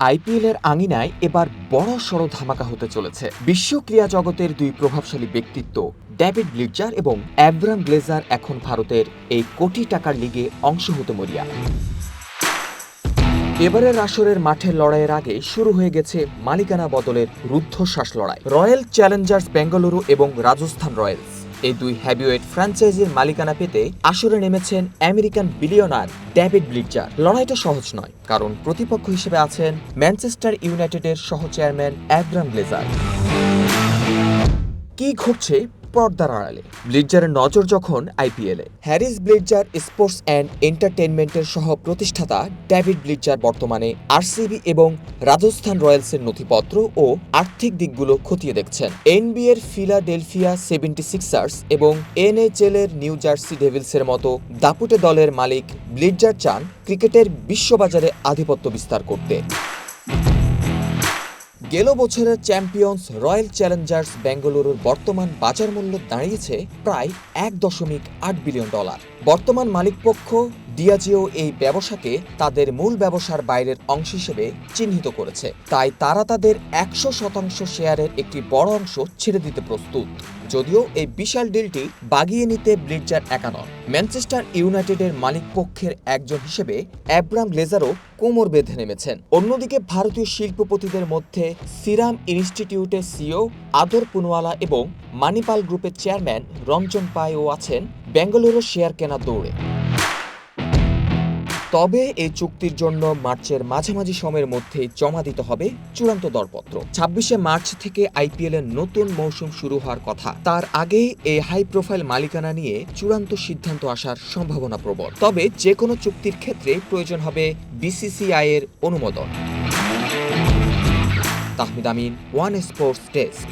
IPL এর আঙিনায় এবার বড়সড় ধামাকা হতে চলেছে। বিশ্ব ক্রীড়া জগতের দুই প্রভাবশালী ব্যক্তিত্ব ডেভিড ব্লিটজার এবং অ্যাব্রাম গ্লেজার এখন ভারতের এই কোটি টাকার লিগে অংশ হতে মরিয়া। এবারের আসরের মাঠের লড়াইয়ের আগে শুরু হয়ে গেছে মালিকানা বদলের রুদ্ধশ্বাস লড়াই। রয়্যাল চ্যালেঞ্জার্স বেঙ্গালুরু এবং রাজস্থান রয়্যালস এই দুই হেভিওয়েট ফ্র্যাঞ্চাইজির মালিকানা পেতে আসরে নেমেছেন আমেরিকান বিলিয়নার ডেভিড ব্লিটজার। লড়াইটা সহজ নয়, কারণ প্রতিপক্ষ হিসেবে আছেন ম্যানচেস্টার ইউনাইটেডের সহ চেয়ারম্যান অ্যাব্রাম গ্লেজার। কি ঘটছে পর্দার আড়ালে? ব্লিটজারের নজর যখন আইপিএলে। হ্যারিস ব্লিটজার স্পোর্টস অ্যান্ড এন্টারটেইনমেন্টের সহ প্রতিষ্ঠাতা ডেভিড ব্লিটজার বর্তমানে আরসিবি এবং রাজস্থান রয়্যালসের নথিপত্র ও আর্থিক দিকগুলো খতিয়ে দেখছেন। এনবিএ এর ফিলাডেলফিয়া 76ers এবং এনএইচএল এর নিউ জার্সি ডেভিলসের মতো দাপুটে দলের মালিক ব্লিটজার চান ক্রিকেটের বিশ্ববাজারে আধিপত্য বিস্তার করতে। গেল বছরের চ্যাম্পিয়ন্স রয়্যাল চ্যালেঞ্জার্স বেঙ্গালুরুর বর্তমান বাজার মূল্য দাঁড়িয়েছে প্রায় $1.8 বিলিয়ন। বর্তমান মালিকপক্ষ ডিয়াজিও এই ব্যবসাকে তাদের মূল ব্যবসার বাইরের অংশ হিসেবে চিহ্নিত করেছে, তাই তারা তাদের 100% শেয়ারের একটি বড় অংশ ছেড়ে দিতে প্রস্তুত। যদিও এই বিশাল ডিলটি বাগিয়ে নিতে ব্লিটজার একা নন। ম্যানচেস্টার ইউনাইটেডের মালিকপক্ষের একজন হিসেবে অ্যাব্রাম গ্লেজারও কোমর বেঁধে নেমেছেন। অন্যদিকে ভারতীয় শিল্পপতিদের মধ্যে সিরাম ইনস্টিটিউটের সিইও আদর পুনওয়ালা এবং মানিপাল গ্রুপের চেয়ারম্যান রঞ্জন পাইও আছেন বেঙ্গালুরুর শেয়ার কেনার দৌড়ে। তবে এই চুক্তির জন্য মার্চের মাঝামাঝি সময়ের মধ্যে জমা দিতে হবে চূড়ান্ত দরপত্র। 26শে মার্চ থেকে আইপিএল এর নতুন মৌসুম শুরু হওয়ার কথা। তার আগেই এই হাই প্রোফাইল মালিকানা নিয়ে চূড়ান্ত সিদ্ধান্ত আসার সম্ভাবনা প্রবল। তবে যে কোনো চুক্তির ক্ষেত্রে প্রয়োজন হবে বিসিসিআই এর অনুমোদন। তাহমিদ আমিন, ওয়ান স্পোর্টস ডেস্ক।